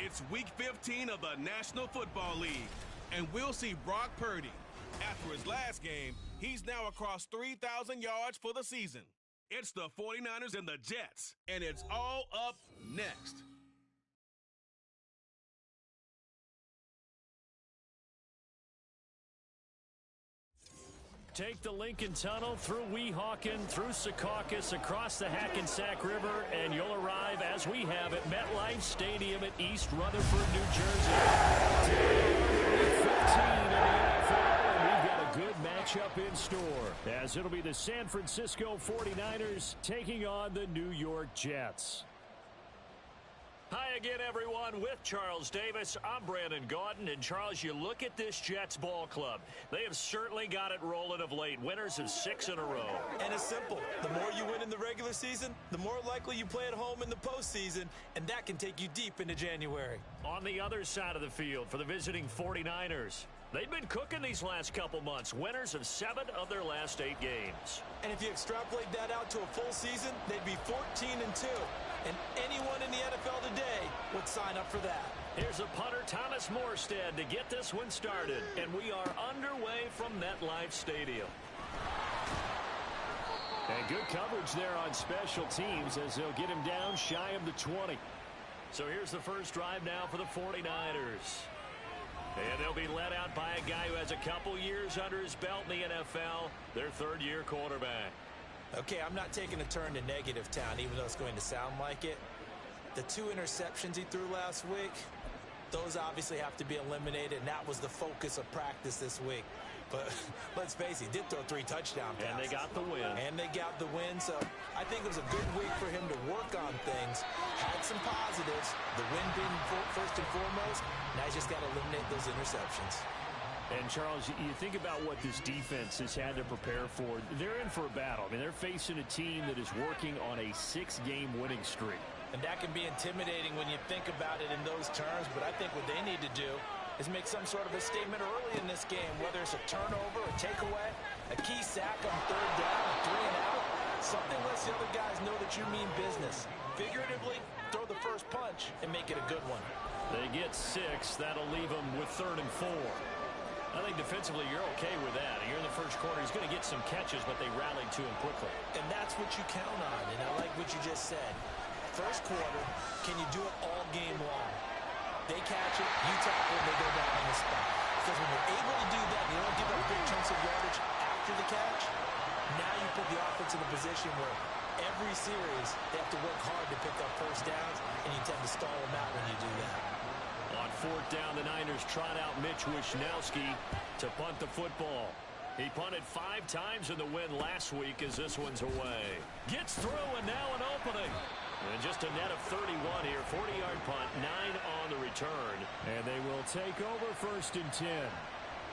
It's Week 15 of the National Football League, and we'll see Brock Purdy. After his last game, he's now across 3,000 yards for the season. It's the 49ers and the Jets, and it's all up next. Take the Lincoln Tunnel through Weehawken, through Secaucus, across the Hackensack River, and you'll arrive, as we have, at MetLife Stadium at East Rutherford, New Jersey. Week 15 in the NFL, and we've got a good matchup in store, as it'll be the San Francisco 49ers taking on the New York Jets. Hi again, everyone. With Charles Davis, I'm Brandon Gaudin. And, Charles, you look at this Jets ball club. They have certainly got it rolling of late. Winners of 6 in a row. And it's simple. The more you win in the regular season, the more likely you play at home in the postseason, and that can take you deep into January. On the other side of the field for the visiting 49ers, they've been cooking these last couple months. Winners of 7 of their last 8 games. And if you extrapolate that out to a full season, they'd be 14-2. And anyone in the NFL today would sign up for that. Here's a punter, Thomas Morstead, to get this one started. And we are underway from MetLife Stadium. And good coverage there on special teams as they'll get him down shy of the 20. So here's the first drive now for the 49ers. And they'll be led out by a guy who has a couple years under his belt in the NFL, their third-year quarterback. Okay, I'm not taking a turn to negative town, even though it's going to sound like it. The 2 interceptions he threw last week, those obviously have to be eliminated, and that was the focus of practice this week. But let's face it, he did throw 3 touchdown passes. And they got the win. So I think it was a good week for him to work on things. Had some positives, the win being first and foremost. Now he's just got to eliminate those interceptions. And, Charles, you think about what this defense has had to prepare for. They're in for a battle. I mean, they're facing a team that is working on a 6-game winning streak. And that can be intimidating when you think about it in those terms. But I think what they need to do is make some sort of a statement early in this game, whether it's a turnover, a takeaway, a key sack on 3rd down, a 3 and out. Something lets the other guys know that you mean business. Figuratively, throw the first punch and make it a good one. They get 6. That'll leave them with 3rd and 4. I think defensively you're okay with that. You're in the first quarter. He's going to get some catches, but they rallied to him quickly. And that's what you count on, and I like what you just said. First quarter, can you do it all game long? They catch it, you tackle, they go down on the spot. Because when you're able to do that, and you don't give up big chunks of yardage after the catch, now you put the offense in a position where every series they have to work hard to pick up first downs, and you tend to stall them out when you do that. On 4th down, the Niners trot out Mitch Wishnowski to punt the football. He punted 5 times in the win last week as this one's away. Gets through, and now an opening. And just a net of 31 here. 40-yard punt, 9 on the return. And they will take over 1st and 10.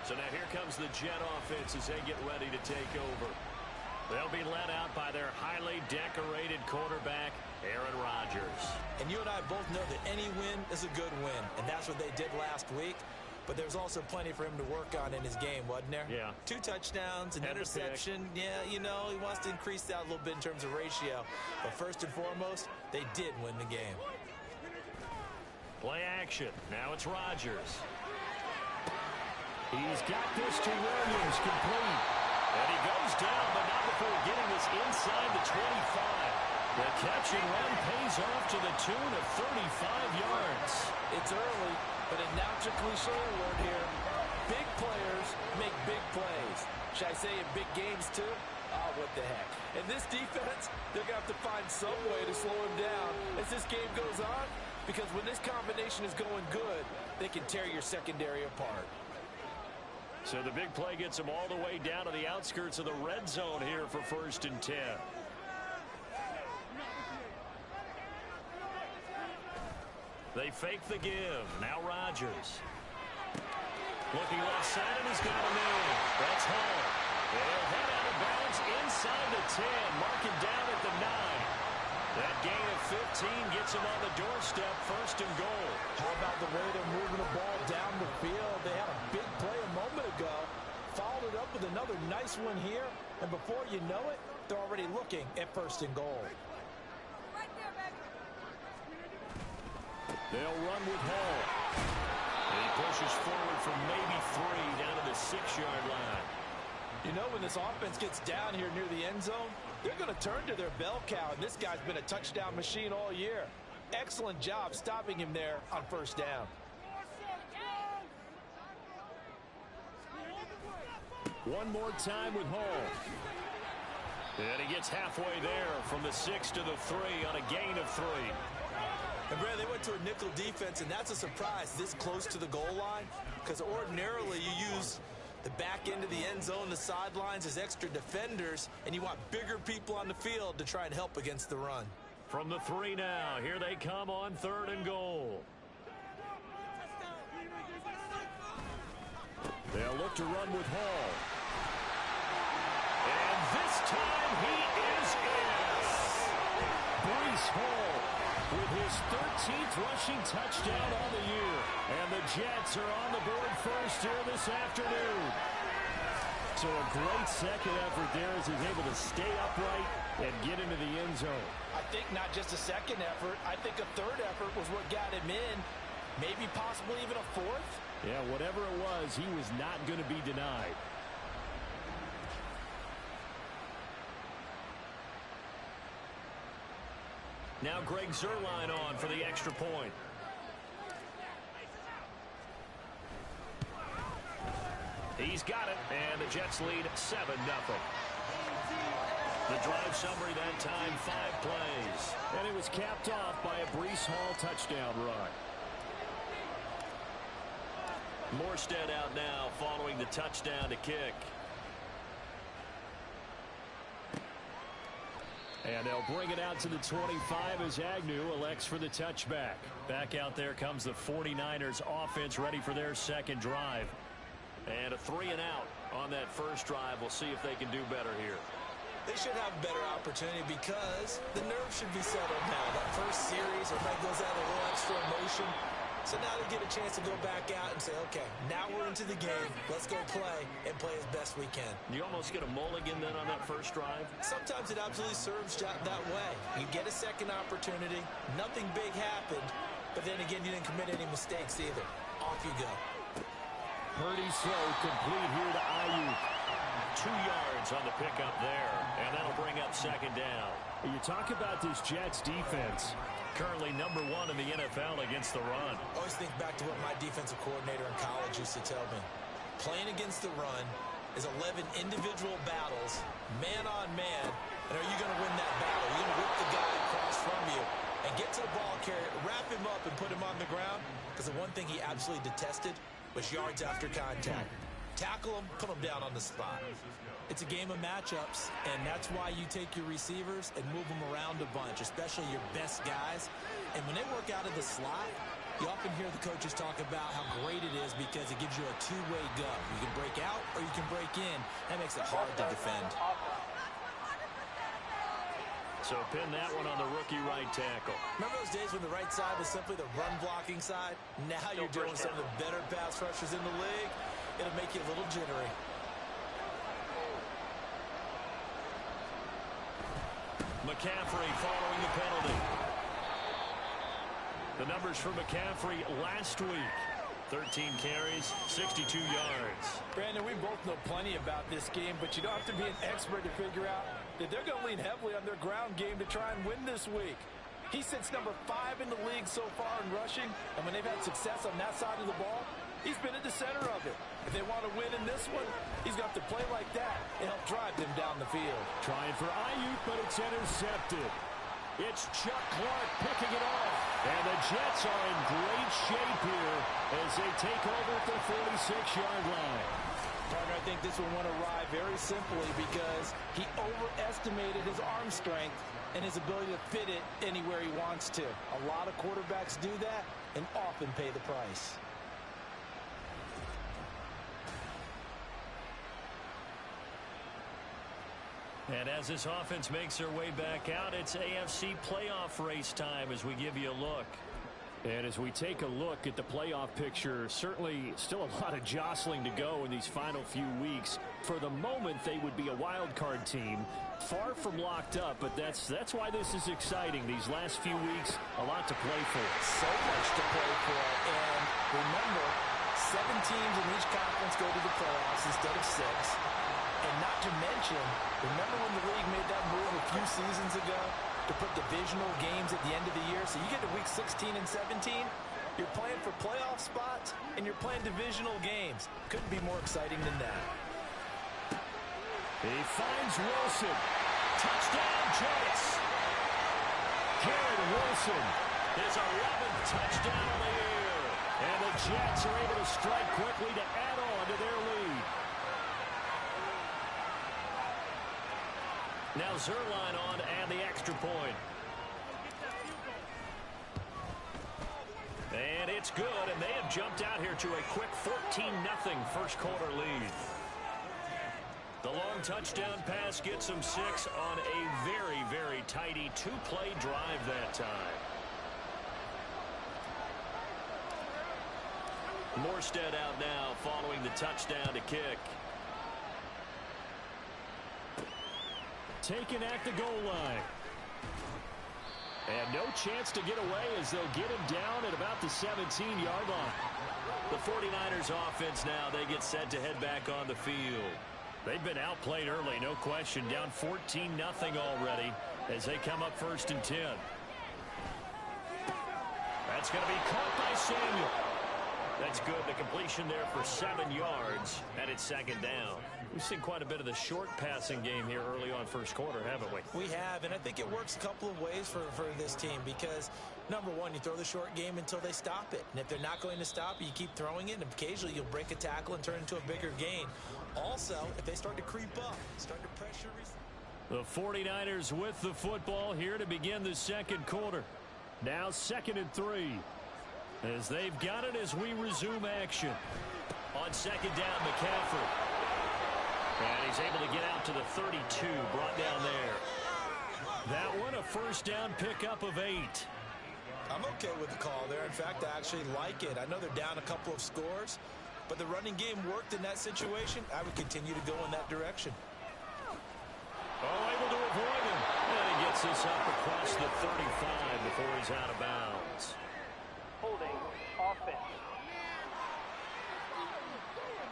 So now here comes the Jet offense as they get ready to take over. They'll be led out by their highly decorated quarterback, Aaron Rodgers. And you and I both know that any win is a good win, and that's what they did last week. But there's also plenty for him to work on in his game, wasn't there? Yeah. 2 touchdowns, an interception. Yeah, you know, he wants to increase that a little bit in terms of ratio. But first and foremost, they did win the game. Play action. Now it's Rodgers. He's got this to Williams, complete. And he goes down, but not before getting this inside the 25. The catch and run pays off to the tune of 35 yards. It's early, but announce a cliche word here. Big players make big plays. Should I say in big games too? Oh, what the heck. And this defense, they're going to have to find some way to slow him down as this game goes on, because when this combination is going good, they can tear your secondary apart. So the big play gets them all the way down to the outskirts of the red zone here for 1st and 10. They fake the give. Now Rodgers. Looking left side, and he's got him in. That's Hall. They'll head out of bounds inside the 10. Mark him down at the 9. That gain of 15 gets him on the doorstep, 1st and goal. How about the way they're moving the ball down the field? They had a big play a moment ago. Followed it up with another nice one here. And before you know it, they're already looking at 1st and goal. Right there, baby. They'll run with Hall. And he pushes forward from maybe 3 down to the 6-yard line. You know, when this offense gets down here near the end zone, they're going to turn to their bell cow, and this guy's been a touchdown machine all year. Excellent job stopping him there on first down. One more time with Hall. And he gets halfway there from the 6 to the 3 on a gain of 3. And Brad, they went to a nickel defense, and that's a surprise this close to the goal line, because ordinarily you use the back end of the end zone, the sidelines as extra defenders, and you want bigger people on the field to try and help against the run. From the 3 now, here they come on 3rd and goal. They'll look to run with Hall. And this time he is in. Breece Hall with his 13th rushing touchdown on the year. And the Jets are on the board first here this afternoon. So a great second effort there as he's able to stay upright and get into the end zone. I think not just a second effort. I think a third effort was what got him in. Maybe possibly even a fourth. Yeah, whatever it was, he was not going to be denied. Now Greg Zuerlein on for the extra point. He's got it, and the Jets lead 7-0. The drive summary that time, 5 plays. And it was capped off by a Breece Hall touchdown run. Morstead out now following the touchdown to kick. And they'll bring it out to the 25 as Agnew elects for the touchback. Back out there comes the 49ers offense ready for their second drive. And a 3-and-out on that first drive. We'll see if they can do better here. They should have a better opportunity because the nerves should be settled now. That first series, everybody goes out a little extra emotion. So now they get a chance to go back out and say, okay, now we're into the game. Let's go play and play as best we can. You almost get a mulligan then on that first drive? Sometimes it absolutely serves that way. You get a second opportunity. Nothing big happened. But then again, you didn't commit any mistakes either. Off you go. Purdy slow, complete here to Ayuk. 2 yards on the pickup there. And that'll bring up second down. You talk about this Jets defense. Currently number 1 in the NFL against the run. I always think back to what my defensive coordinator in college used to tell me. Playing against the run is 11 individual battles, man on man, and are you going to win that battle? Are you going to whip the guy across from you and get to the ball carrier, wrap him up, and put him on the ground? Because the one thing he absolutely detested was yards after contact. Tackle him, put him down on the spot. It's a game of matchups, and that's why you take your receivers and move them around a bunch, especially your best guys. And when they work out of the slot, you often hear the coaches talk about how great it is because it gives you a two-way go. You can break out or you can break in. That makes it hard to defend. So pin that one on the rookie right tackle. Remember those days when the right side was simply the run-blocking side? Now you're dealing with some of the better pass rushers in the league. It'll make you a little jittery. McCaffrey following the penalty. The numbers for McCaffrey last week. 13 carries, 62 yards. Brandon, we both know plenty about this game, but you don't have to be an expert to figure out that they're going to lean heavily on their ground game to try and win this week. He sits number 5 in the league so far in rushing, and when they've had success on that side of the ball, he's been at the center of it. If they want to win in this one, he's going to have to play like that and help drive them down the field. Trying for Ayuk, but it's intercepted. It's Chuck Clark picking it off. And the Jets are in great shape here as they take over at the 46-yard line. Partner, I think this one went awry very simply because he overestimated his arm strength and his ability to fit it anywhere he wants to. A lot of quarterbacks do that and often pay the price. And as this offense makes their way back out, it's AFC playoff race time as we give you a look. And as we take a look at the playoff picture, certainly still a lot of jostling to go in these final few weeks. For the moment, they would be a wild card team, far from locked up, but that's why this is exciting. These last few weeks, a lot to play for. So much to play for. And remember, 7 teams in each conference go to the playoffs instead of 6. And not to mention, remember when the league made that move a few seasons ago to put divisional games at the end of the year? So you get to week 16 and 17, you're playing for playoff spots, and you're playing divisional games. Couldn't be more exciting than that. He finds Wilson. Touchdown, Jets. Garrett Wilson, his 11th touchdown of the year. And the Jets are able to strike quickly to add on to their lead. Now Zerline on and the extra point. And it's good, and they have jumped out here to a quick 14-0 first quarter lead. The long touchdown pass gets them 6 on a very, very tidy 2-play drive that time. Morstead out now following the touchdown to kick. Taken at the goal line. And no chance to get away as they'll get him down at about the 17-yard line. The 49ers offense now, they get set to head back on the field. They've been outplayed early, no question. Down 14-0 already as they come up 1st and 10. That's going to be caught by Samuel. That's good. The completion there for 7 yards, and it's 2nd down. We've seen quite a bit of the short passing game here early on first quarter, haven't we? We have, and I think it works a couple of ways for this team because, number one, you throw the short game until they stop it. And if they're not going to stop it, you keep throwing it, and occasionally you'll break a tackle and turn it into a bigger gain. Also, if they start to creep up, start to pressure. The 49ers with the football here to begin the second quarter. Now 2nd and 3. As they've got it as we resume action. On 2nd down, McCaffrey. And he's able to get out to the 32, brought down there. That one, a 1st down pickup of 8. I'm okay with the call there. In fact, I actually like it. I know they're down a couple of scores, but the running game worked in that situation. I would continue to go in that direction. Oh, able to avoid him. And he gets this up across the 35 before he's out of bounds. Holding offense.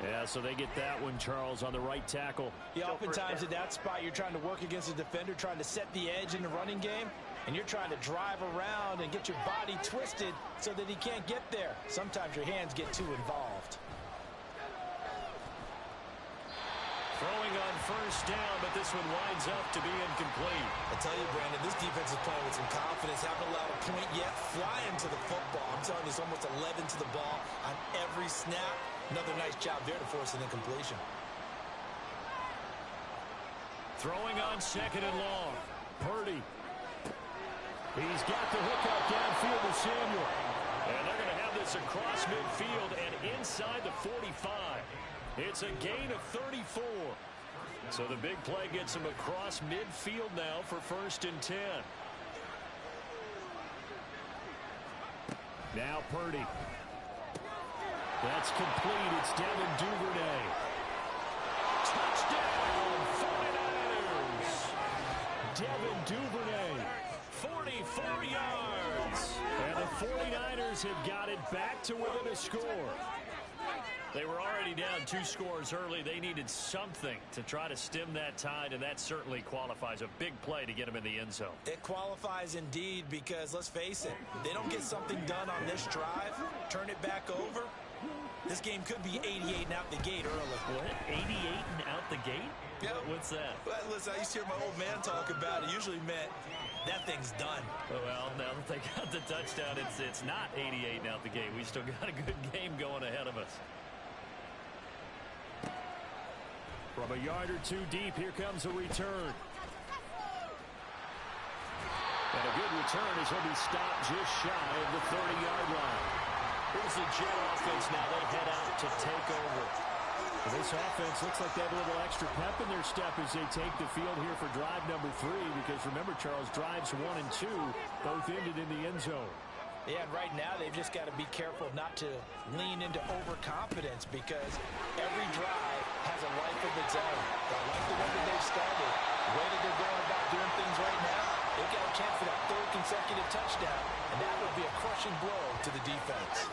Yeah, so they get that one, Charles, on the right tackle. Yeah, oftentimes at that spot, you're trying to work against a defender, trying to set the edge in the running game, and you're trying to drive around and get your body twisted so that he can't get there. Sometimes your hands get too involved. Throwing on 1st down, but this one winds up to be incomplete. I tell you, Brandon, this defense is playing with some confidence. Haven't allowed a point yet. Flying to the football. I'm telling you, it's almost 11 to the ball on every snap. Another nice job there to force an incompletion. Throwing on 2nd and long. Purdy. He's got the hook up downfield to Samuel. And they're going to have this across midfield and inside the 45. It's a gain of 34. So the big play gets him across midfield now for 1st and 10. Now Purdy. That's complete. It's Devin Duvernay. Touchdown, 49ers. Devin Duvernay, 44 yards. And the 49ers have got it back to within a score. They were already down 2 scores early. They needed something to try to stem that tide, and that certainly qualifies. A big play to get them in the end zone. It qualifies indeed because, let's face it, they don't get something done on this drive, turn it back over, this game could be 88 and out the gate early. What? 88 and out the gate? Yep. What's that? Well, listen, I used to hear my old man talk about it. Usually meant that thing's done. Well, now that they got the touchdown, it's not 88 and out the gate. We still got a good game going ahead of us. From a yard or 2 deep, here comes a return. And a good return as he'll be stopped just shy of the 30-yard line. Here's the Jet offense now. They head out to take over. Well, this offense looks like they have a little extra pep in their step as they take the field here for drive number 3. Because remember, Charles, drives 1 and 2 both ended in the end zone. Yeah, and right now they've just got to be careful not to lean into overconfidence because every drive has a life of its own. I like the way that they've started. The way that they're going about doing things right now, they've got a chance for that third consecutive touchdown, and that would be a crushing blow to the defense.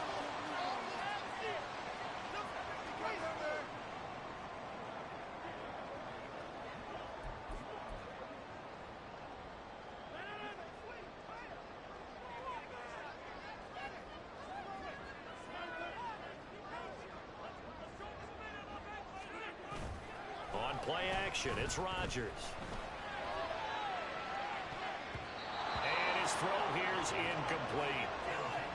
On play action, it's Rodgers. And his throw here's incomplete.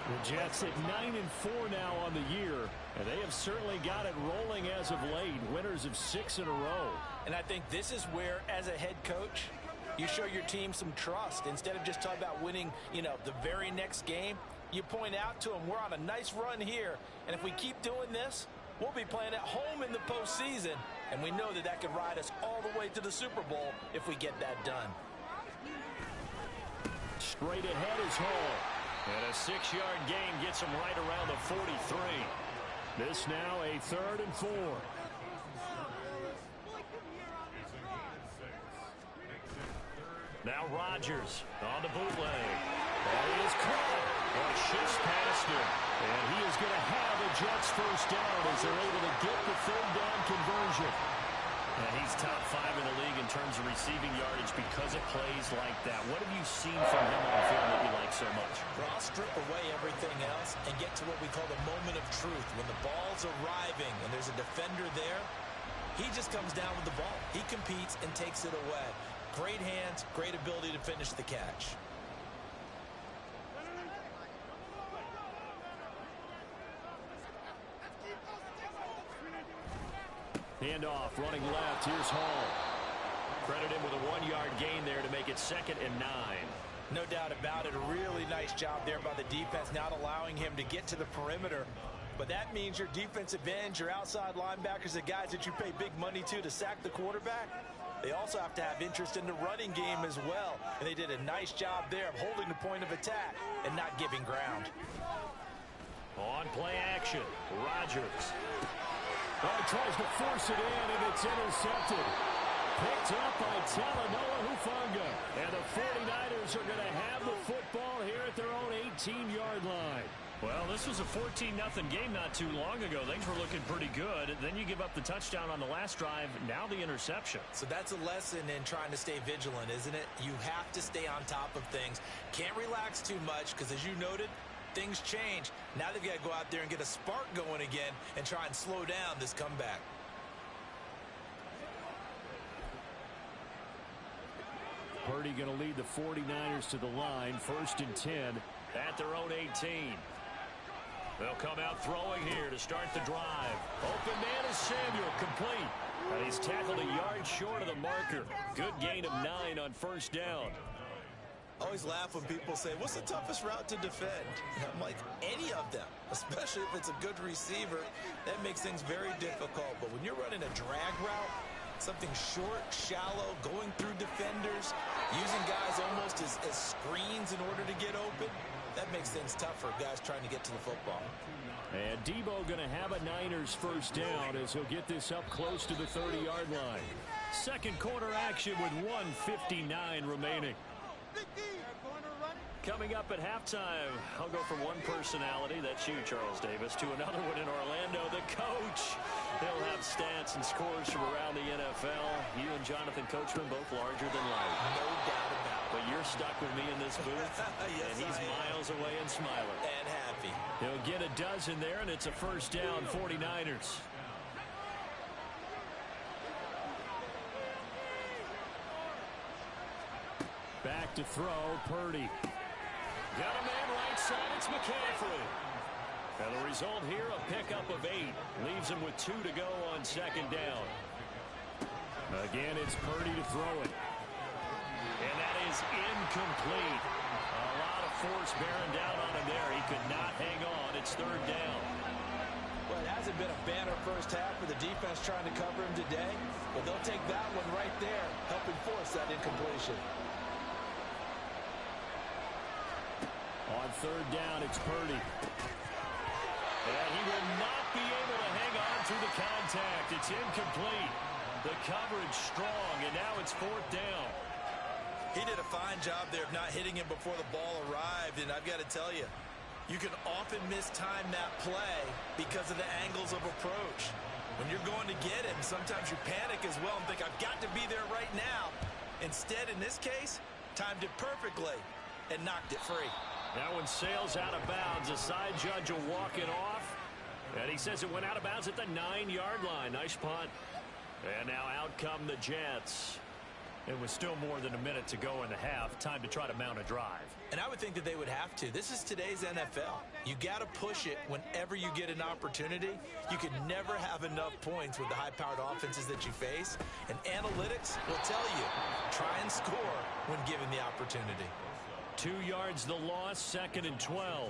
The Jets at 9-4 now on the year, and they have certainly got it rolling as of late, winners of 6 in a row. And I think this is where, as a head coach, you show your team some trust. Instead of just talking about winning, the very next game, you point out to them, we're on a nice run here, and if we keep doing this, we'll be playing at home in the postseason, and we know that that could ride us all the way to the Super Bowl if we get that done. Straight ahead is Hall. And a 6-yard gain gets him right around the 43. This now a 3rd and 4. Now Rodgers on the bootleg. That is caught. It shifts past him. And he is going to have a Jets first down as they're able to get the 3rd down conversion. And he's top 5 in the league in terms of receiving yardage because of plays like that. What have you seen from him on the field that you like so much? Well, I'll strip away everything else and get to what we call the moment of truth. When the ball's arriving and there's a defender there, he just comes down with the ball. He competes and takes it away. Great hands, great ability to finish the catch. Handoff, running left. Here's Hall. Credit him with a 1-yard gain there to make it 2nd and 9. No doubt about it. A really nice job there by the defense, not allowing him to get to the perimeter. But that means your defensive ends, your outside linebackers, the guys that you pay big money to sack the quarterback, they also have to have interest in the running game as well. And they did a nice job there of holding the point of attack and not giving ground. On play action, Rodgers. Oh, tries to force it in, and it's intercepted. Picked up by Talanoa Hufanga. And the 49ers are going to have the football here at their own 18-yard line. Well, this was a 14-0 game not too long ago. Things were looking pretty good. Then you give up the touchdown on the last drive. Now the interception. So that's a lesson in trying to stay vigilant, isn't it? You have to stay on top of things. Can't relax too much because, as you noted, things change. Now they've got to go out there and get a spark going again and try and slow down this comeback. Purdy going to lead the 49ers to the line. 1st and 10 at their own 18. They'll come out throwing here to start the drive. Open man is Samuel, complete. And he's tackled a yard short of the marker. Good gain of 9 on 1st down. I always laugh when people say, what's the toughest route to defend? And I'm like, any of them, especially if it's a good receiver. That makes things very difficult. But when you're running a drag route, something short, shallow, going through defenders, using guys almost as screens in order to get open, that makes things tough for guys trying to get to the football. And Debo going to have a Niners first down as he'll get this up close to the 30-yard line. 2nd quarter action with 1:59 remaining. Coming up at halftime, I'll go from one personality, that's you, Charles Davis, to another one in Orlando, the coach. He'll have stats and scores from around the NFL. You and Jonathan Coachman both larger than life. No doubt about it. But you're stuck with me in this booth, Yes, and he's miles away and smiling. And happy. He'll get a dozen there, and it's a 1st down, 49ers. Back to throw, Purdy. Got a man right side, it's McCaffrey. And the result here, a pickup of 8. Leaves him with 2 to go on 2nd down. Again, it's Purdy to throw it. And that is incomplete. A lot of force bearing down on him there. He could not hang on. It's 3rd down. Well, it hasn't been a banner first half for the defense trying to cover him today, but they'll take that one right there, helping force that incompletion. On third down, it's Purdy. And he will not be able to hang on through the contact. It's incomplete. The coverage strong, and now it's fourth down. He did a fine job there of not hitting him before the ball arrived, and I've got to tell you, you can often mistime that play because of the angles of approach. When you're going to get him, sometimes you panic as well and think, I've got to be there right now. Instead, in this case, timed it perfectly and knocked it free. That one sails out of bounds. A side judge will walk it off. And he says it went out of bounds at the 9-yard line. Nice punt. And now out come the Jets. It was still more than a minute to go in the half. Time to try to mount a drive. And I would think that they would have to. This is today's NFL. You got to push it whenever you get an opportunity. You can never have enough points with the high-powered offenses that you face. And analytics will tell you, try and score when given the opportunity. 2 yards the loss, 2nd and 12.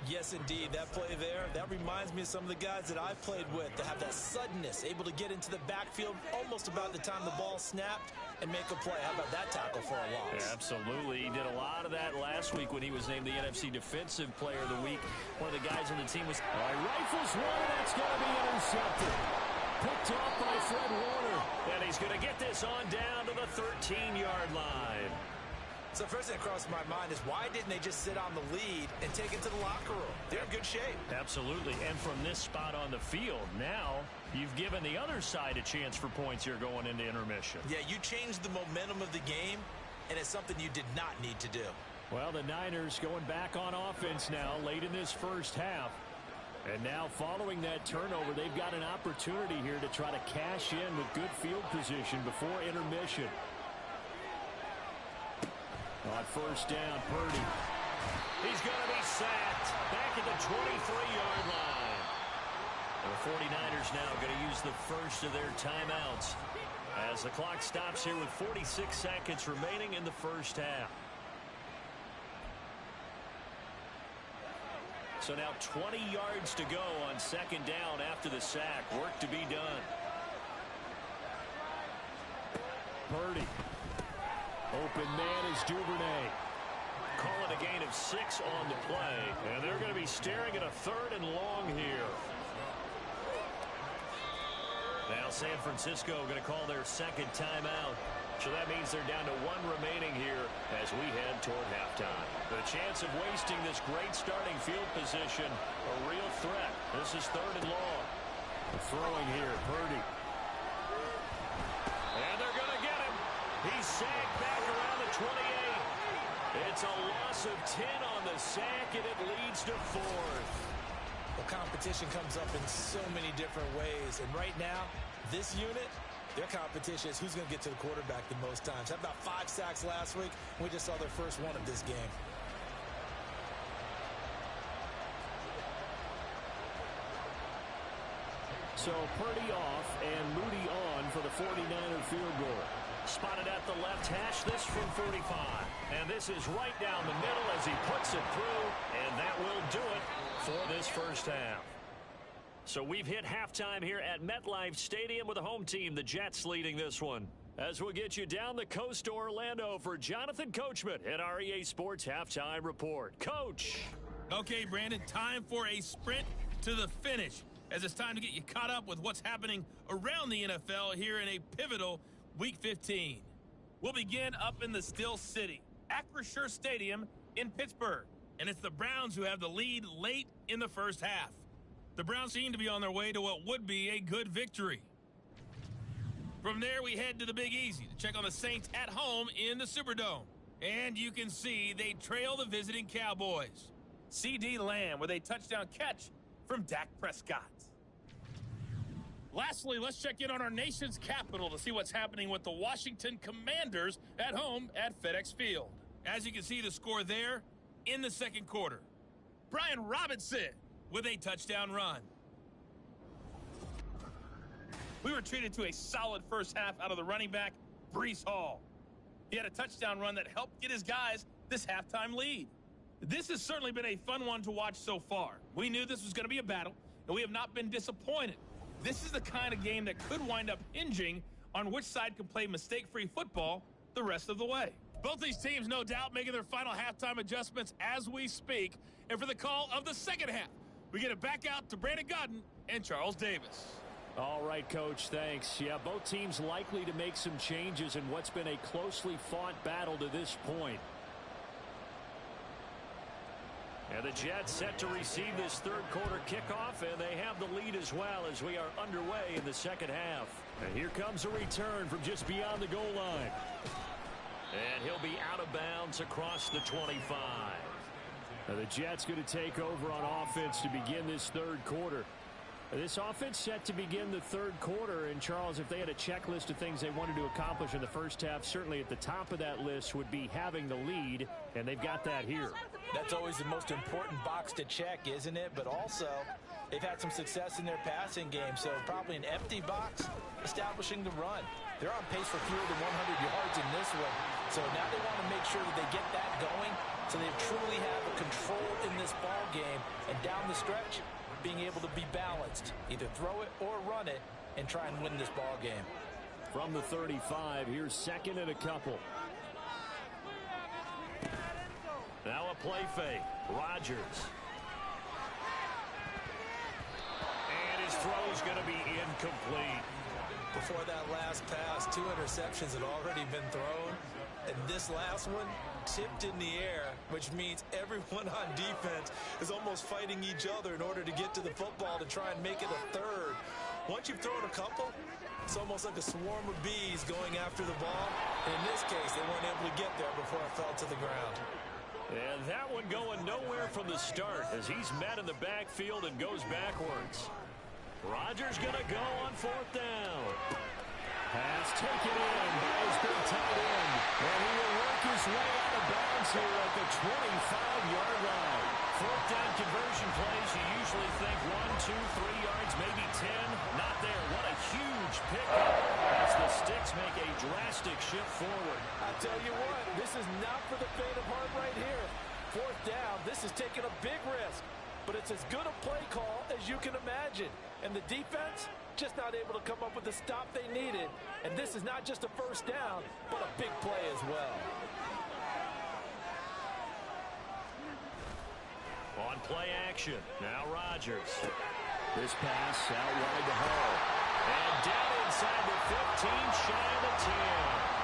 Yes, indeed. That play there, that reminds me of some of the guys that I've played with that have that suddenness, able to get into the backfield almost about the time the ball snapped and make a play. How about that tackle for a loss? Yeah, absolutely. He did a lot of that last week when he was named the NFC Defensive Player of the Week. One of the guys on the team was... rifles one, and that's going to be intercepted. Picked off by Fred Warner. And he's going to get this on down to the 13-yard line. So first thing that crossed my mind is why didn't they just sit on the lead and take it to the locker room? They're in good shape. Absolutely. And from this spot on the field, now you've given the other side a chance for points here going into intermission. Yeah, you changed the momentum of the game, and it's something you did not need to do. Well, the Niners going back on offense now late in this first half. And now following that turnover, they've got an opportunity here to try to cash in with good field position before intermission. On first down, Purdy. He's going to be sacked back at the 23-yard line. The 49ers now going to use the first of their timeouts as the clock stops here with 46 seconds remaining in the first half. So now 20 yards to go on second down after the sack. Work to be done. Purdy. Open man is Duvernay. Calling a gain of 6 on the play. And they're going to be staring at a 3rd and long here. Now San Francisco going to call their second timeout. So that means they're down to 1 remaining here as we head toward halftime. The chance of wasting this great starting field position, a real threat. This is 3rd and long. Throwing here, Purdy. And they're going to get him. He's sacked back around the 28. It's a loss of 10 on the sack, and it leads to 4th. Well, competition comes up in so many different ways. And right now, this unit, their competition is who's going to get to the quarterback the most times. How about 5 sacks last week? We just saw their first one of this game. So Purdy off and Moody on for the 49er field goal. Spotted at the left hash, this from 45. And this is right down the middle as he puts it through. And that will do it for this first half. So we've hit halftime here at MetLife Stadium with the home team, the Jets, leading this one. As we'll get you down the coast to Orlando for Jonathan Coachman at our EA Sports Halftime Report. Coach. Okay, Brandon, time for a sprint to the finish, as it's time to get you caught up with what's happening around the NFL here in a pivotal Week 15. We'll begin up in the Steel City, Acrisure Stadium in Pittsburgh, and it's the Browns who have the lead late in the first half. The Browns seem to be on their way to what would be a good victory. From there, we head to the Big Easy to check on the Saints at home in the Superdome. And you can see they trail the visiting Cowboys. C.D. Lamb with a touchdown catch from Dak Prescott. Lastly, let's check in on our nation's capital to see what's happening with the Washington Commanders at home at FedEx Field. As you can see the score there in the second quarter. Brian Robinson with a touchdown run. We were treated to a solid first half out of the running back, Breece Hall. He had a touchdown run that helped get his guys this halftime lead. This has certainly been a fun one to watch so far. We knew this was going to be a battle, and we have not been disappointed. This is the kind of game that could wind up hinging on which side can play mistake-free football the rest of the way. Both these teams, no doubt, making their final halftime adjustments as we speak. And for the call of the second half, we get it back out to Brandon Godden and Charles Davis. All right, Coach, thanks. Yeah, both teams likely to make some changes in what's been a closely fought battle to this point. And the Jets set to receive this third quarter kickoff, and they have the lead as well as we are underway in the second half. And here comes a return from just beyond the goal line. And he'll be out of bounds across the 25. Now the Jets going to take over on offense to begin this third quarter. This offense set to begin the third quarter, and Charles, if they had a checklist of things they wanted to accomplish in the first half, certainly at the top of that list would be having the lead, and they've got that here. That's always the most important box to check, isn't it? But also, they've had some success in their passing game, so probably an empty box, establishing the run. They're on pace for fewer than 100 yards in this one, so now they want to make sure that they get that going, so they truly have a control in this ball game, and down the stretch, being able to be balanced, either throw it or run it, and try and win this ball game. From the 35, here's second and a couple. Now a play fake. Rodgers. And his throw's going to be incomplete. Before that last pass, 2 interceptions had already been thrown, and this last one tipped in the air, which means everyone on defense is almost fighting each other in order to get to the football to try and make it a third. Once you've thrown a couple, it's almost like a swarm of bees going after the ball. And in this case, they weren't able to get there before it fell to the ground. And that one going nowhere from the start as he's met in the backfield and goes backwards. Rodgers going to go on fourth down. Pass taken in by his big tight end. And he will work his way out of bounds here at the 25-yard line. Fourth down conversion plays, you usually think 1, 2, 3 yards, maybe 10. Not there. What a huge pickup as the Sticks make a drastic shift forward. I tell you what, this is not for the faint of heart right here. Fourth down, this is taking a big risk. But it's as good a play call as you can imagine. And the defense just not able to come up with the stop they needed. And this is not just a first down, but a big play as well. On play action, now Rodgers. This pass out wide to Hall. And down inside the 15, shy of the 10.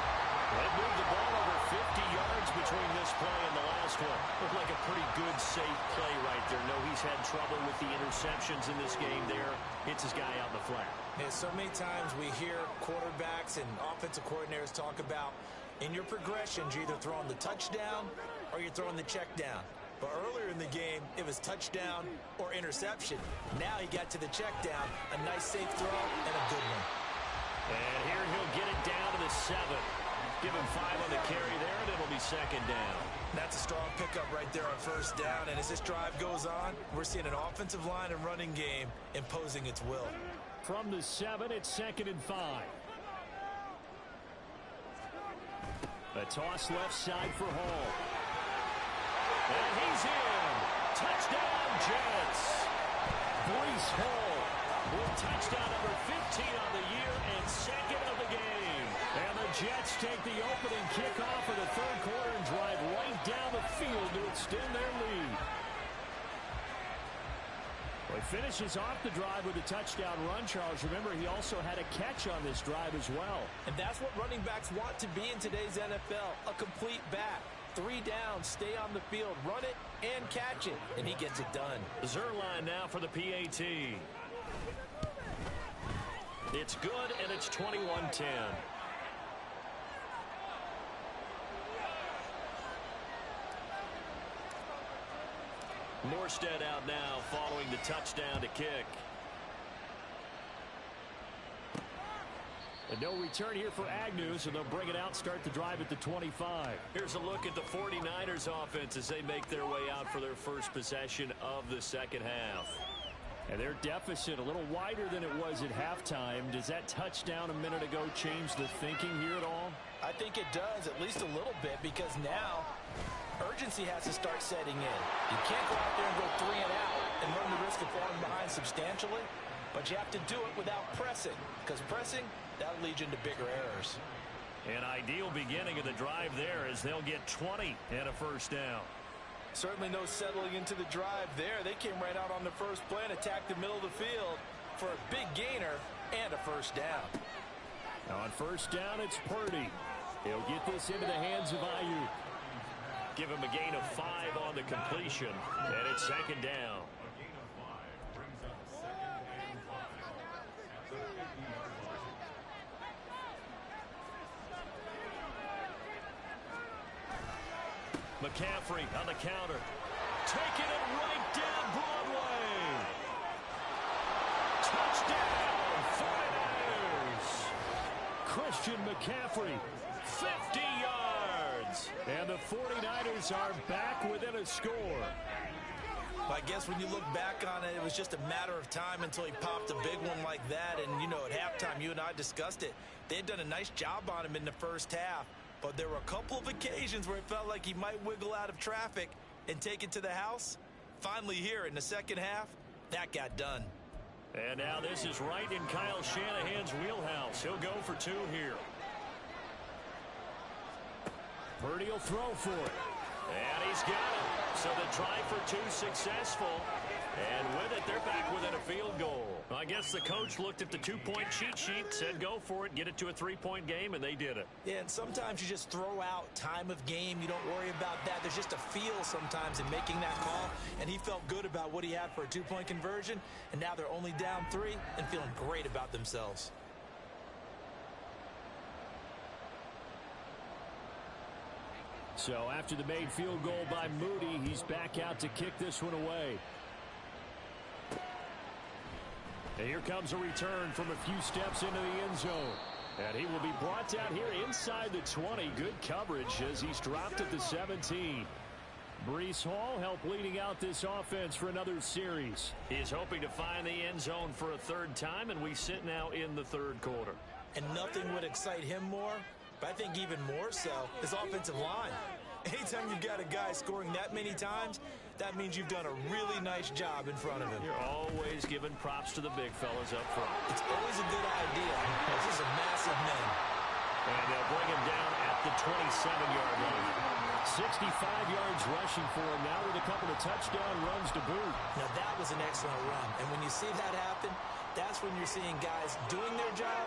They moved the ball over 50 yards between this play and the last one. Looked like a pretty good, safe play right there. No, he's had trouble with the interceptions in this game there. Hits his guy out in the flat. Yeah, so many times we hear quarterbacks and offensive coordinators talk about in your progressions, you're either throwing the touchdown or you're throwing the check down. But earlier in the game, it was touchdown or interception. Now he got to the check down, a nice safe throw and a good one. And here he'll get it down to the 7. Give him 5 on the carry there, and it'll be second down. That's a strong pickup right there on first down. And as this drive goes on, we're seeing an offensive line and running game imposing its will. From the 7, it's second and 5. A toss left side for Hall. And he's in. Touchdown, Jets. Breece Hall with touchdown number 15 on the year and second of the game. And the Jets take the opening kickoff of the third quarter and drive right down the field to extend their lead. Well, he finishes off the drive with a touchdown run, Charles. Remember, he also had a catch on this drive as well. And that's what running backs want to be in today's NFL, a complete back. 3 downs, stay on the field, run it, and catch it. And he gets it done. Zerline now for the PAT. It's good, and it's 21-10. Morstead out now following the touchdown to kick. And no return here for Agnew, so they'll bring it out, start the drive at the 25. Here's a look at the 49ers offense as they make their way out for their first possession of the second half. And their deficit a little wider than it was at halftime. Does that touchdown a minute ago change the thinking here at all? I think it does, at least a little bit, because now urgency has to start setting in. You can't go out there and go 3 and out and run the risk of falling behind substantially, but you have to do it without pressing, because pressing, that'll lead you into bigger errors. An ideal beginning of the drive there as they'll get 20 and a first down. Certainly no settling into the drive there. They came right out on the first play and attacked the middle of the field for a big gainer and a first down. On first down, it's Purdy. He'll get this into the hands of Ayuk. Give him a gain of 5 on the completion, and it's second down. McCaffrey on the counter. Taking it right down Broadway. Touchdown, 49ers. Christian McCaffrey, 50 yards. And the 49ers are back within a score. I guess when you look back on it, it was just a matter of time until he popped a big one like that. And, you know, at halftime, you and I discussed it. They had done a nice job on him in the first half. But there were a couple of occasions where it felt like he might wiggle out of traffic and take it to the house. Finally here in the second half, that got done. And now this is right in Kyle Shanahan's wheelhouse. He'll go for 2 here. Purdy will throw for it. And he's got it. So the try for 2 successful. And with it, they're back within a field goal. I guess the coach looked at the 2-point cheat sheet, said go for it, get it to a 3-point game, and they did it. Yeah, and sometimes you just throw out time of game. You don't worry about that. There's just a feel sometimes in making that call, and he felt good about what he had for a 2-point conversion, and now they're only down 3 and feeling great about themselves. So after the made field goal by Moody, he's back out to kick this one away. And here comes a return from a few steps into the end zone. And he will be brought down here inside the 20. Good coverage as he's dropped at the 17. Breece Hall helped leading out this offense for another series. He's hoping to find the end zone for a 3rd time, and we sit now in the 3rd quarter. And nothing would excite him more, but I think even more so, his offensive line. Anytime you've got a guy scoring that many times, that means you've done a really nice job in front of him. You're always giving props to the big fellas up front. It's always a good idea. Those are massive men. And they'll bring him down at the 27-yard line. 65 yards rushing for him now with a couple of touchdown runs to boot. Now that was an excellent run. And when you see that happen, that's when you're seeing guys doing their job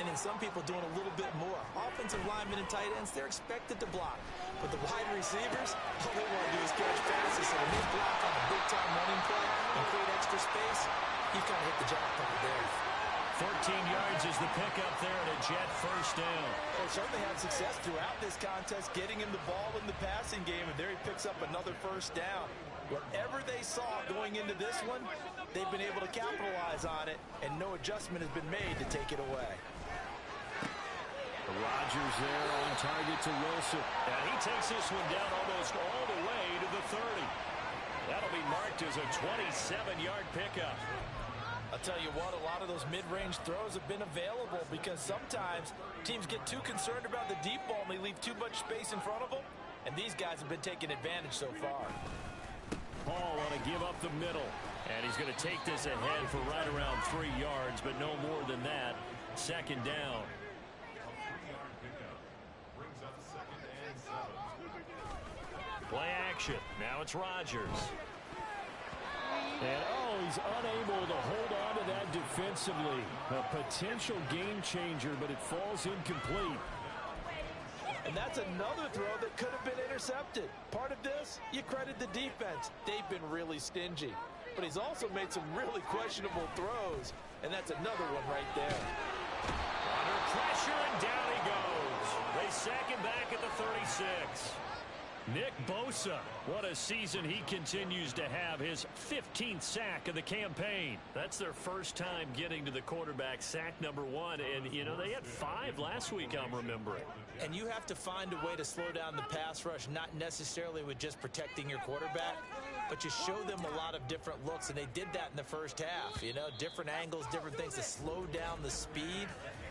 and then some people doing a little bit more. Offensive linemen and tight ends, they're expected to block. But the wide receivers, all they want to do is catch passes. So when they block on a big-time running play and create extra space, you kind of hit the jackpot there. 14 yards is the pickup there and a Jet first down. They certainly had success throughout this contest, getting him the ball in the passing game, and there he picks up another first down. Whatever they saw going into this one, they've been able to capitalize on it, and no adjustment has been made to take it away. Rodgers there on target to Wilson. And he takes this one down almost all the way to the 30. That'll be marked as a 27-yard pickup. I'll tell you what, a lot of those mid-range throws have been available because sometimes teams get too concerned about the deep ball and they leave too much space in front of them, and these guys have been taking advantage so far. Paul want to give up the middle, and he's going to take this ahead for right around 3 yards, but no more than that. Second down. Play action. Now it's Rodgers. And, he's unable to hold on to that defensively. A potential game changer, but it falls incomplete. And that's another throw that could have been intercepted. Part of this, you credit the defense. They've been really stingy. But he's also made some really questionable throws, and that's another one right there. Under pressure, and down he goes. They sack him back at the 36. Nick Bosa, what a season he continues to have, his 15th sack of the campaign. That's their first time getting to the quarterback, sack number 1, and, you know, they had 5 last week, I'm remembering. And you have to find a way to slow down the pass rush, not necessarily with just protecting your quarterback, but you show them a lot of different looks, and they did that in the first half, you know, different angles, different things to slow down the speed.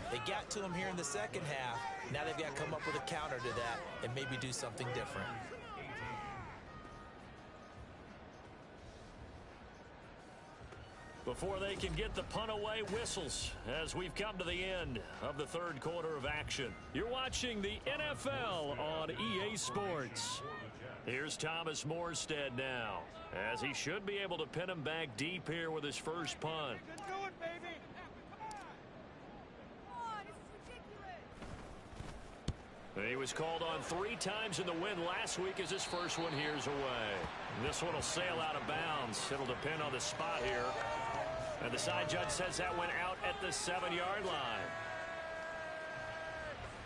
They got to him here in the second half. Now they've got to come up with a counter to that and maybe do something different. Before they can get the punt away, whistles as we've come to the end of the third quarter of action. You're watching the NFL on EA Sports. Here's Thomas Morstead now, as he should be able to pin him back deep here with his first punt. Do it, baby. He was called on 3 times in the win last week as his first one here's away. This one will sail out of bounds. It'll depend on the spot here. And the side judge says that went out at the 7-yard line.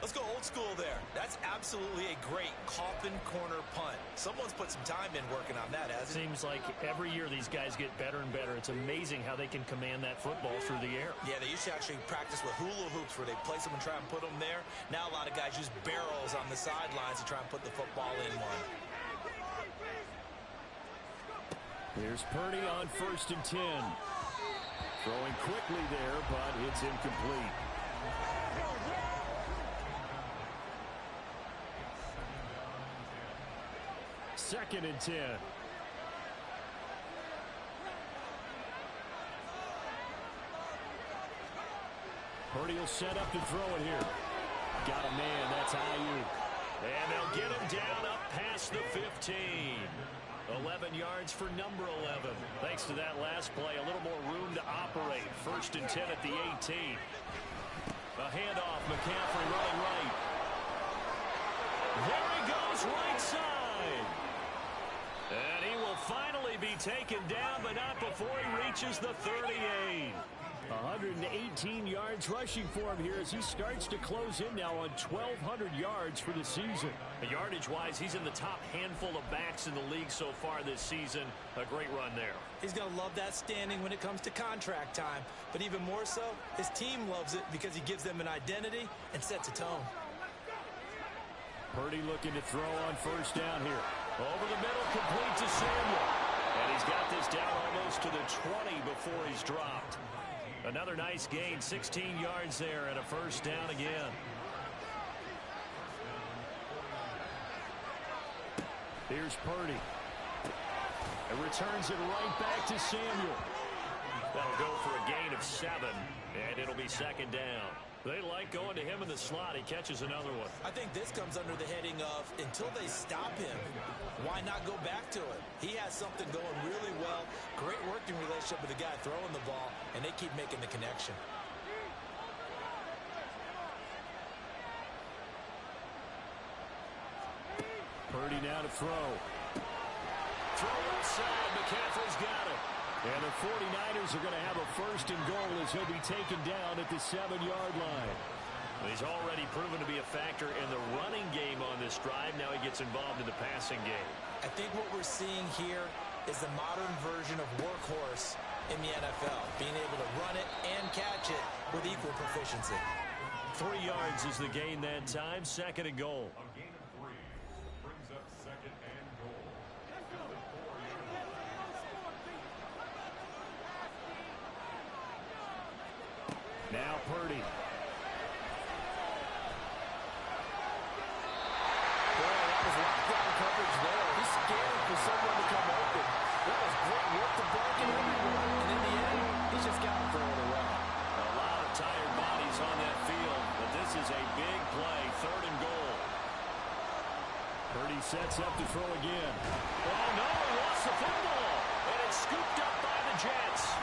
Let's go old school there. That's absolutely a great coffin corner punt. Someone's put some time in working on that, hasn't it? Seems like every year these guys get better and better. It's amazing how they can command that football through the air. Yeah, they used to actually practice with hula hoops where they place them and try and put them there. Now a lot of guys use barrels on the sidelines to try and put the football in one. Here's Purdy on 1st and 10. Throwing quickly there, but it's incomplete. Second and 10. Purdy will set up to throw it here. Got a man, that's Ayuk. And they'll get him down up past the 15. 11 yards for number 11. Thanks to that last play, a little more room to operate. 1st and 10 at the 18. A handoff, McCaffrey running right. There he goes, right side. And he will finally be taken down, but not before he reaches the 38. 118 yards rushing for him here as he starts to close in now on 1,200 yards for the season. Yardage-wise, he's in the top handful of backs in the league so far this season. A great run there. He's going to love that standing when it comes to contract time. But even more so, his team loves it because he gives them an identity and sets a tone. Purdy looking to throw on 1st down here. Over the middle, complete to Samuel. And he's got this down almost to the 20 before he's dropped. Another nice gain, 16 yards there, and a 1st down again. Here's Purdy. And returns it right back to Samuel. That'll go for a gain of 7, and it'll be 2nd down. They like going to him in the slot. He catches another one. I think this comes under the heading of, until they stop him, why not go back to it? He has something going really well. Great working relationship with the guy throwing the ball, and they keep making the connection. Purdy now to throw. Throw inside. McCaffrey's got it. And the 49ers are going to have a 1st and goal as he'll be taken down at the 7-yard line. He's already proven to be a factor in the running game on this drive. Now he gets involved in the passing game. I think what we're seeing here is the modern version of workhorse in the NFL, being able to run it and catch it with equal proficiency. 3 yards is the gain that time. 2nd and goal. Now Purdy. Boy, that was lockdown coverage there. He's scared for someone to come open. That was great work to break it everywhere. And in the end, he's just got to throw it away. A lot of tired bodies on that field, but this is a big play. 3rd and goal. Purdy sets up to throw again. Oh, no, he lost the football. And it's scooped up by the Jets.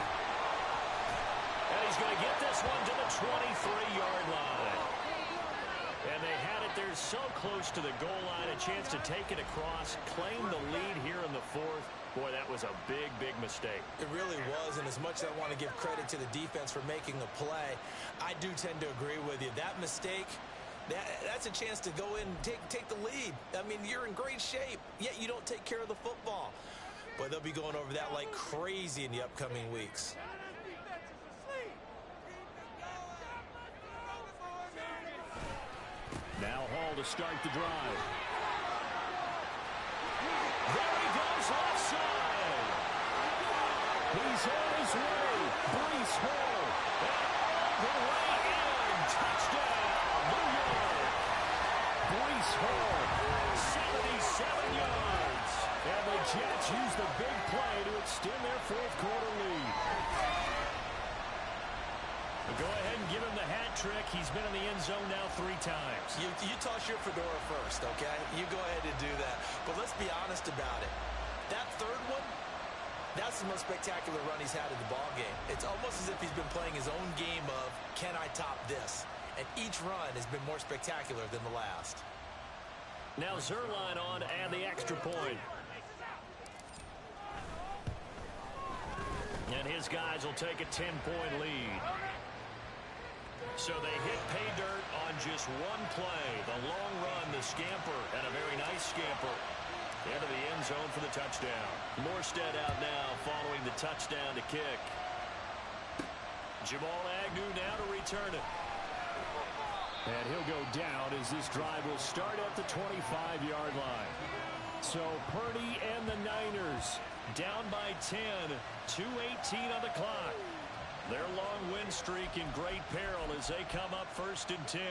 And he's going to get this one to the 23-yard line. And they had it there so close to the goal line, a chance to take it across, claim the lead here in the 4th. Boy, that was a big, big mistake. It really was, and as much as I want to give credit to the defense for making the play, I do tend to agree with you. That mistake, that's a chance to go in and take the lead. I mean, you're in great shape, yet you don't take care of the football. But they'll be going over that like crazy in the upcoming weeks. Now Hall to start the drive. There he goes, left side. He's on his way. Breece Hall. And all the way in. Touchdown, New York. Breece Hall, 77 yards. And the Jets use the big play to extend their 4th quarter lead. Go ahead and give him the hat trick. He's been in the end zone now 3 times. You toss your fedora first, okay? You go ahead and do that. But let's be honest about it. That third one, that's the most spectacular run he's had in the ball game. It's almost as if he's been playing his own game of, can I top this? And each run has been more spectacular than the last. Now Zerline on and the extra point. And his guys will take a 10-point lead. So they hit pay dirt on just one play. The long run, the scamper, and a very nice scamper into the end zone for the touchdown. Morstead out now following the touchdown to kick. Jamal Agnew now to return it. And he'll go down as this drive will start at the 25-yard line. So Purdy and the Niners down by 10, 2:18 on the clock. Their long win streak in great peril as they come up 1st and 10.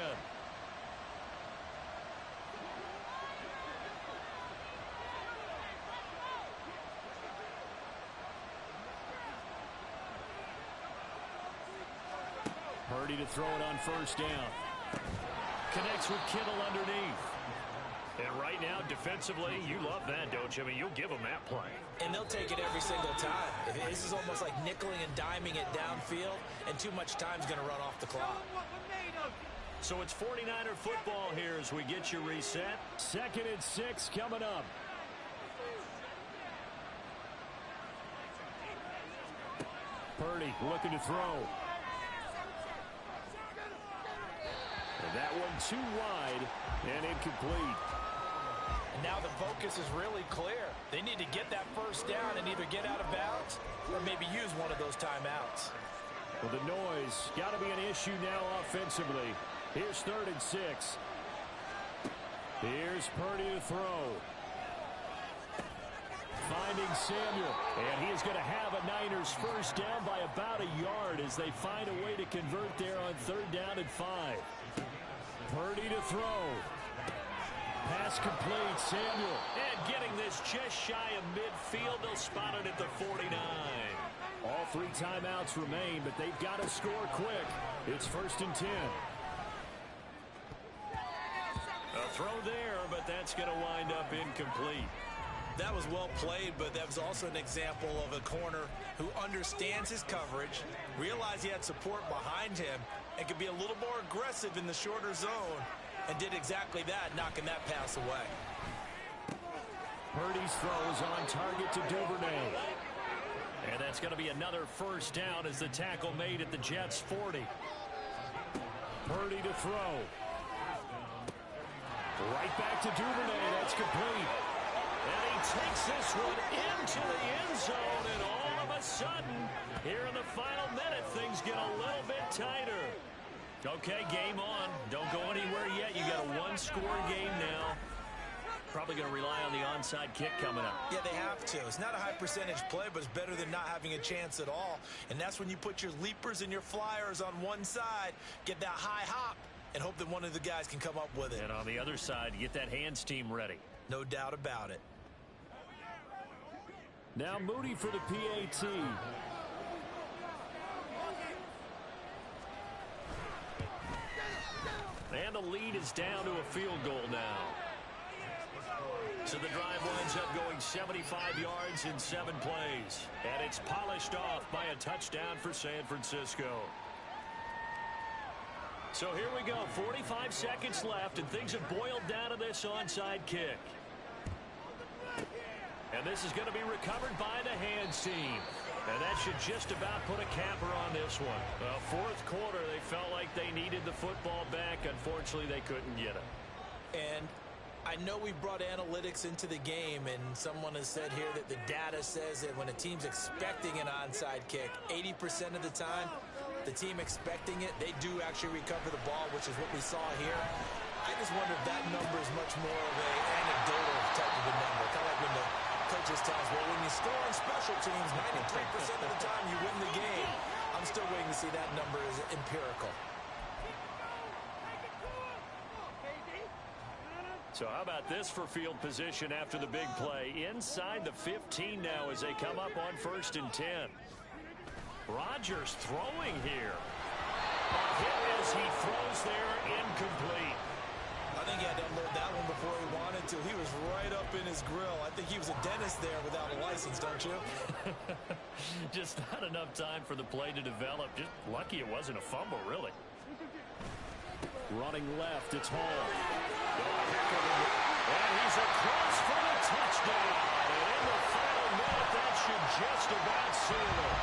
Purdy to throw it on 1st down. Connects with Kittle underneath. And right now, defensively, you love that, don't you? I mean, you'll give them that play. And they'll take it every single time. This is almost like nickeling and diming it downfield, and too much time's going to run off the clock. So it's 49er football here as we get you reset. 2nd and 6 coming up. Purdy looking to throw. And that one too wide and incomplete. And now the focus is really clear. They need to get that 1st down and either get out of bounds or maybe use one of those timeouts. Well, the noise got to be an issue now offensively. Here's 3rd and 6. Here's Purdy to throw. Finding Samuel. And he is going to have a Niners 1st down by about a yard as they find a way to convert there on 3rd down and 5. Purdy to throw. Pass complete. Samuel. And getting this just shy of midfield. They'll spot it at the 49. All 3 timeouts remain, but they've got to score quick. It's 1st and 10. A throw there, but that's going to wind up incomplete. That was well played, but that was also an example of a corner who understands his coverage, realized he had support behind him, and could be a little more aggressive in the shorter zone, and did exactly that, knocking that pass away. Purdy's throw is on target to Duvernay. And that's going to be another 1st down as the tackle made at the Jets' 40. Purdy to throw. Right back to Duvernay. That's complete. And he takes this one into the end zone, and all of a sudden, here in the final minute, things get a little bit tighter. Okay, game on. Don't go anywhere yet. You got a 1-score game now. Probably going to rely on the onside kick coming up. Yeah, they have to. It's not a high percentage play, but it's better than not having a chance at all. And that's when you put your leapers and your flyers on one side, get that high hop, and hope that one of the guys can come up with it. And on the other side, get that hands team ready. No doubt about it. Now Moody for the PAT. And the lead is down to a field goal now. So the drive winds up going 75 yards in 7 plays. And it's polished off by a touchdown for San Francisco. So here we go. 45 seconds left, and things have boiled down to this onside kick. And this is going to be recovered by the hands team. And that should just about put a capper on this one. Well, 4th quarter, they felt like they needed the football back. Unfortunately, they couldn't get it. And I know we brought analytics into the game, and someone has said here that the data says that when a team's expecting an onside kick, 80% of the time, the team expecting it, they do actually recover the ball, which is what we saw here. I just wonder if that number is much more of an anecdotal type of a number. Kind of like when the coaches tell us, well, when you score on special teams, 93% of the time you win the game. I'm still waiting to see that number is empirical. So how about this for field position after the big play? Inside the 15 now as they come up on 1st and 10. Rodgers throwing here. A hit as he throws there, incomplete. I think he had to unload that one before he wanted to. He was right up in his grill. I think he was a dentist there without a license, don't you? Just not enough time for the play to develop. Just lucky it wasn't a fumble, really. Running left, it's Hall. And he's across for the touchdown. And in the final minute, that should just about seal it.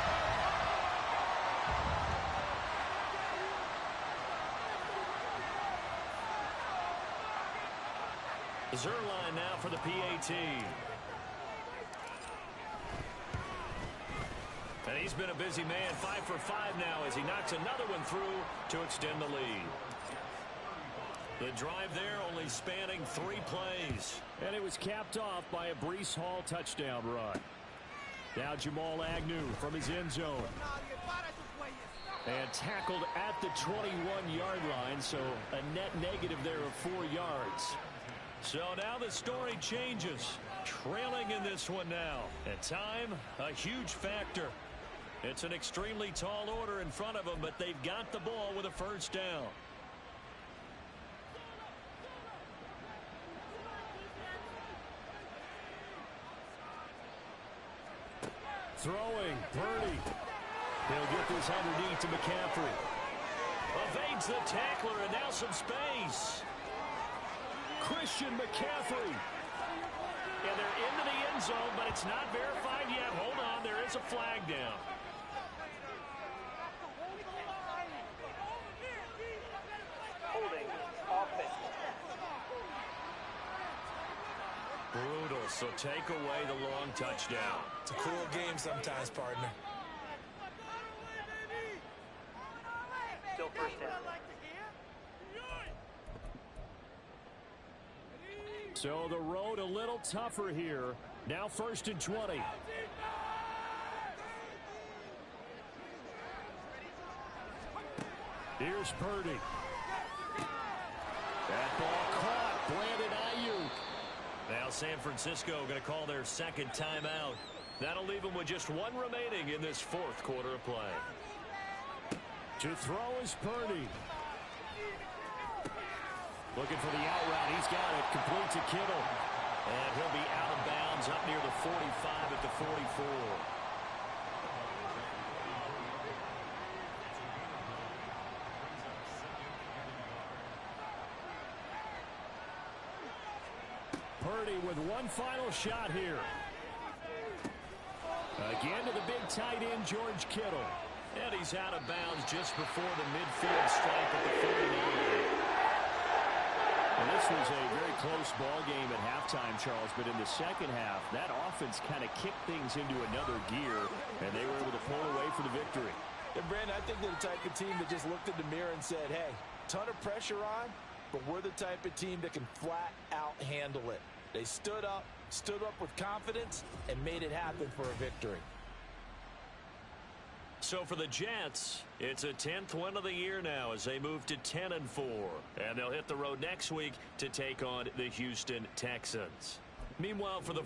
Zerline now for the PAT. And he's been a busy man, 5 for 5 now as he knocks another one through to extend the lead. The drive there only spanning 3 plays. And it was capped off by a Breece Hall touchdown run. Now Jamal Agnew from his end zone. And tackled at the 21-yard line, so a net negative there of 4 yards. So now the story changes. Trailing in this one now. And time, a huge factor. It's an extremely tall order in front of them, but they've got the ball with a first down. Throwing, Purdy. He'll get this underneath to McCaffrey. Evades the tackler, and now some space. Christian McCaffrey. And they're into the end zone, but it's not verified yet. Hold on, there is a flag down. Holding offense. Brutal, so take away the long touchdown. It's a cruel game sometimes, partner. Still first down. So the road a little tougher here. Now 1st and 20. Here's Purdy. That ball caught. Brandon Ayuk. Now San Francisco going to call their second timeout. That'll leave them with just 1 remaining in this 4th quarter of play. To throw is Purdy. Looking for the out route. He's got it. Complete to Kittle. And he'll be out of bounds up near the 45 at the 44. Purdy with one final shot here. Again to the big tight end, George Kittle. And he's out of bounds just before the midfield stripe at the 49. And this was a very close ball game at halftime, Charles, but in the second half, that offense kind of kicked things into another gear, and they were able to pull away for the victory. And Brandon, I think they're the type of team that just looked in the mirror and said, hey, ton of pressure on, but we're the type of team that can flat out handle it. They stood up with confidence, and made it happen for a victory. So for the Jets, it's a 10th win of the year now as they move to 10-4. And they'll hit the road next week to take on the Houston Texans. Meanwhile, for the